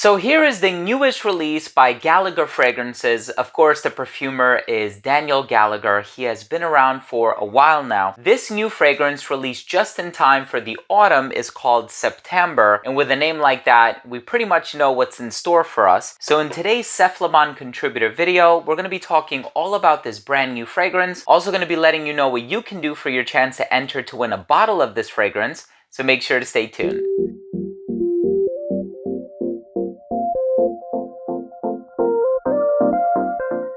So here is the newest release by Gallagher Fragrances. Of course, the perfumer is Daniel Gallagher. He has been around for a while now. This new fragrance released just in time for the autumn is called Septamber. And with a name like that, we pretty much know what's in store for us. So in today's Ceptamber contributor video, we're going to be talking all about this brand new fragrance. Also going to be letting you know what you can do for your chance to enter to win a bottle of this fragrance. So make sure to stay tuned.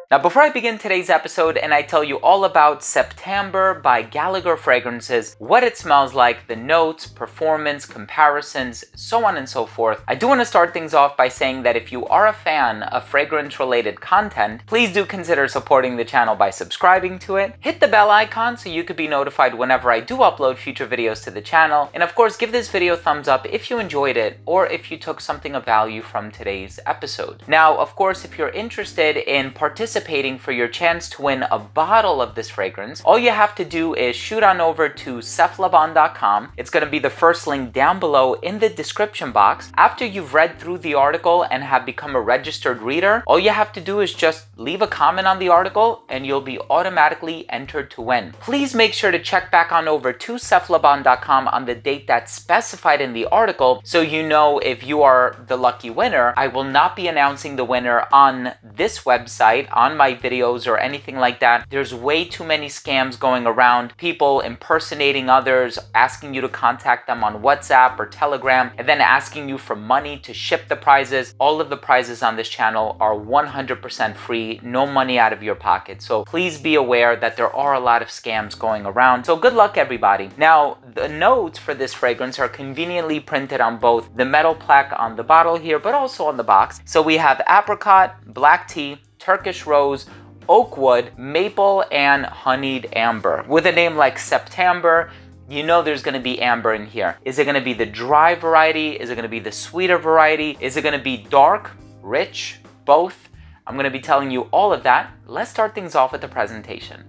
Now, before I begin today's episode and I tell you all about Septamber by Gallagher Fragrances, what it smells like, the notes, performance, comparisons, so on and so forth, I do want to start things off by saying that if you are a fan of fragrance-related content, please do consider supporting the channel by subscribing to it. Hit the bell icon so you could be notified whenever I do upload future videos to the channel. And of course, give this video a thumbs up if you enjoyed it or if you took something of value from today's episode. Now, of course, if you're interested in participating for your chance to win a bottle of this fragrance, all you have to do is shoot on over to ceptamber.com. It's going to be the first link down below in the description box. After you've read through the article and have become a registered reader, all you have to do is just leave a comment on the article and you'll be automatically entered to win. Please make sure to check back on over to ceptamber.com on the date that's specified in the article so you know if you are the lucky winner. I will not be announcing the winner on this website, on my videos or anything like that. There's way too many scams going around, people impersonating others, asking you to contact them on WhatsApp or Telegram, and then asking you for money to ship the prizes. All of the prizes on this channel are 100% free, no money out of your pocket. So please be aware that there are a lot of scams going around. So good luck, everybody. Now, the notes for this fragrance are conveniently printed on both the metal plaque on the bottle here, but also on the box. So we have apricot, black tea, Turkish rose, oak wood, maple, and honeyed amber. With a name like Septamber, you know there's going to be amber in here. Is it going to be the dry variety? Is it going to be the sweeter variety? Is it going to be dark, rich, both? I'm going to be telling you all of that. Let's start things off with the presentation.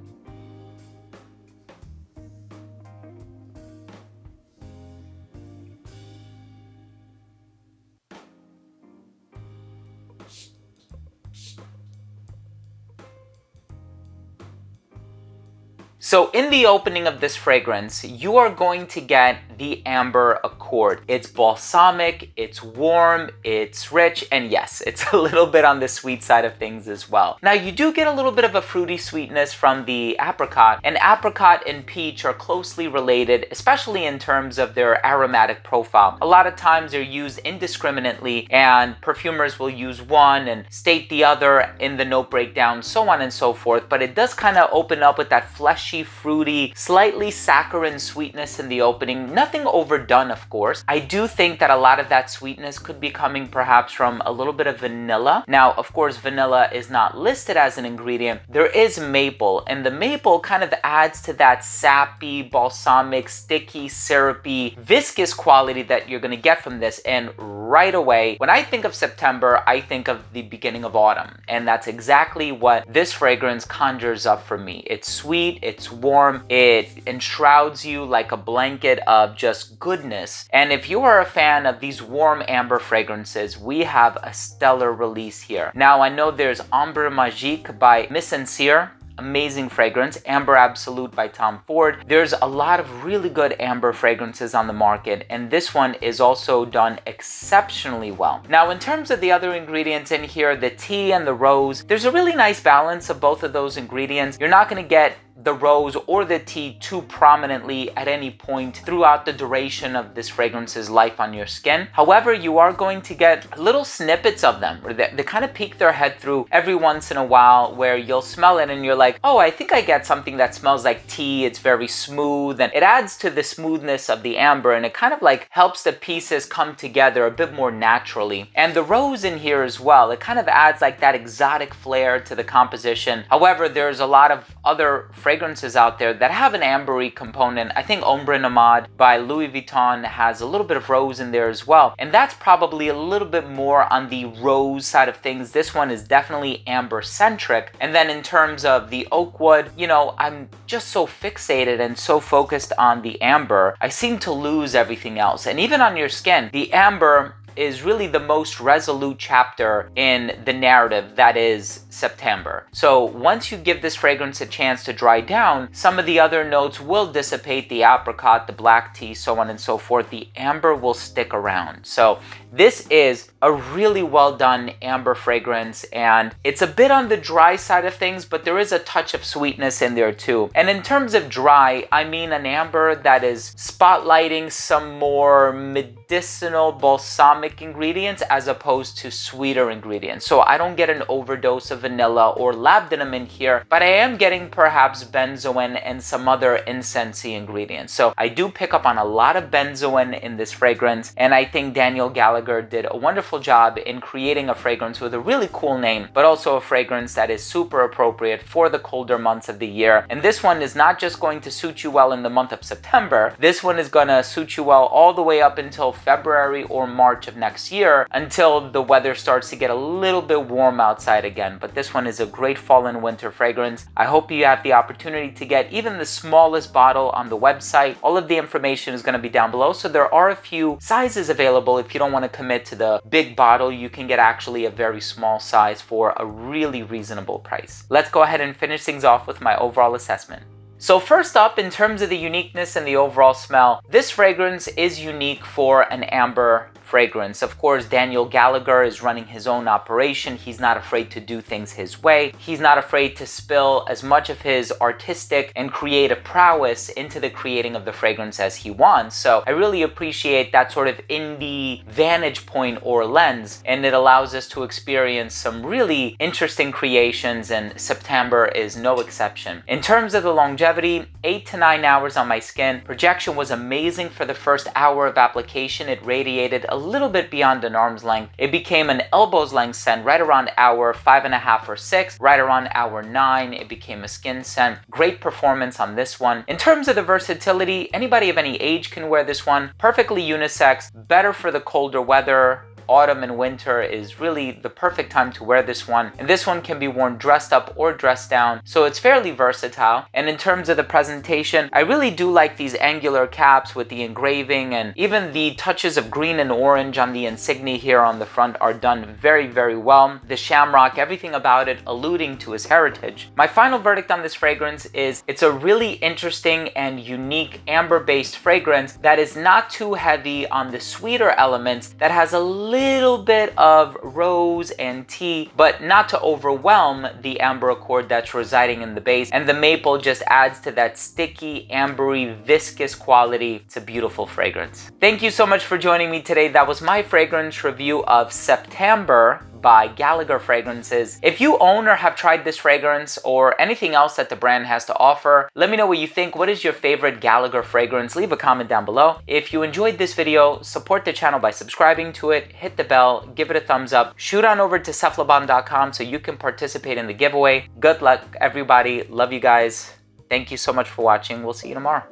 So in the opening of this fragrance, you are going to get the Amber Accord. It's balsamic, it's warm, it's rich, and yes, it's a little bit on the sweet side of things as well. Now you do get a little bit of a fruity sweetness from the apricot, and apricot and peach are closely related, especially in terms of their aromatic profile. A lot of times they're used indiscriminately, and perfumers will use one and state the other in the note breakdown, so on and so forth, but it does kind of open up with that fleshy, fruity, slightly saccharine sweetness in the opening. Nothing overdone, of course. I do think that a lot of that sweetness could be coming perhaps from a little bit of vanilla. Now, of course, vanilla is not listed as an ingredient. There is maple, and the maple kind of adds to that sappy, balsamic, sticky, syrupy, viscous quality that you're going to get from this. And right away, when I think of September, I think of the beginning of autumn. And that's exactly what this fragrance conjures up for me. It's sweet, it's warm, it enshrouds you like a blanket of just goodness. And if you are a fan of these warm amber fragrances, we have a stellar release here. Now, I know there's Ambre Magique by Miss Sincere. Amazing fragrance. Amber Absolute by Tom Ford. There's a lot of really good amber fragrances on the market, and this one is also done exceptionally well. Now, in terms of the other ingredients in here, the tea and the rose, there's a really nice balance of both of those ingredients. You're not going to get the rose or the tea too prominently at any point throughout the duration of this fragrance's life on your skin. However, you are going to get little snippets of them. They kind of peek their head through every once in a while where you'll smell it and you're like, oh, I think I get something that smells like tea. It's very smooth, and it adds to the smoothness of the amber, and it kind of like helps the pieces come together a bit more naturally. And the rose in here as well, it kind of adds like that exotic flair to the composition. However, there's a lot of other fragrances out there that have an ambery component. I think Ombre Nomade by Louis Vuitton has a little bit of rose in there as well, and that's probably a little bit more on the rose side of things. This one is definitely amber centric. And then in terms of the oak wood, you know, I'm just so fixated and so focused on the amber, I seem to lose everything else. And even on your skin, the amber is really the most resolute chapter in the narrative that is Septamber. So once you give this fragrance a chance to dry down, some of the other notes will dissipate, the apricot, the black tea, so on and so forth. The amber will stick around. So this is a really well done amber fragrance, and it's a bit on the dry side of things, but there is a touch of sweetness in there too. And in terms of dry, I mean an amber that is spotlighting some more medicinal balsamic ingredients as opposed to sweeter ingredients. So I don't get an overdose of vanilla or labdanum in here, but I am getting perhaps benzoin and some other incensey ingredients. So I do pick up on a lot of benzoin in this fragrance, and I think Daniel Gallagher did a wonderful job in creating a fragrance with a really cool name, but also a fragrance that is super appropriate for the colder months of the year. And this one is not just going to suit you well in the month of September, this one is going to suit you well all the way up until February or March of next year, until the weather starts to get a little bit warm outside again. But this one is a great fall and winter fragrance. I hope you have the opportunity to get even the smallest bottle on the website. All of the information is going to be down below. So there are a few sizes available. If you don't want to commit to the big bottle, you can get actually a very small size for a really reasonable price. Let's go ahead and finish things off with my overall assessment. So first up, in terms of the uniqueness and the overall smell, this fragrance is unique for an amber fragrance. Of course, Daniel Gallagher is running his own operation. He's not afraid to do things his way. He's not afraid to spill as much of his artistic and creative prowess into the creating of the fragrance as he wants. So I really appreciate that sort of indie vantage point or lens, and it allows us to experience some really interesting creations, and September is no exception. In terms of the longevity, 8 to 9 hours on my skin. Projection was amazing for the first hour of application. It radiated a little bit beyond an arm's length. It became an elbow's length scent right around hour 5.5 or 6. Right around hour 9, it became a skin scent. Great performance on this one. In terms of the versatility, anybody of any age can wear this one. Perfectly unisex, better for the colder weather. Autumn and winter is really the perfect time to wear this one. And this one can be worn dressed up or dressed down, so it's fairly versatile. And in terms of the presentation, I really do like these angular caps with the engraving, and even the touches of green and orange on the insignia here on the front are done very, very well. The shamrock, everything about it alluding to his heritage. My final verdict on this fragrance is it's a really interesting and unique amber-based fragrance that is not too heavy on the sweeter elements, that has a little bit of rose and tea, but not to overwhelm the amber accord that's residing in the base. And the maple just adds to that sticky, ambery, viscous quality. It's a beautiful fragrance. Thank you so much for joining me today. That was my fragrance review of Septamber by Gallagher Fragrances. If you own or have tried this fragrance or anything else that the brand has to offer, let me know what you think. What is your favorite Gallagher fragrance? Leave a comment down below. If you enjoyed this video, support the channel by subscribing to it, hit the bell, give it a thumbs up, shoot on over to ceptlabon.com so you can participate in the giveaway. Good luck, everybody. Love you guys. Thank you so much for watching. We'll see you tomorrow.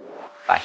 Bye.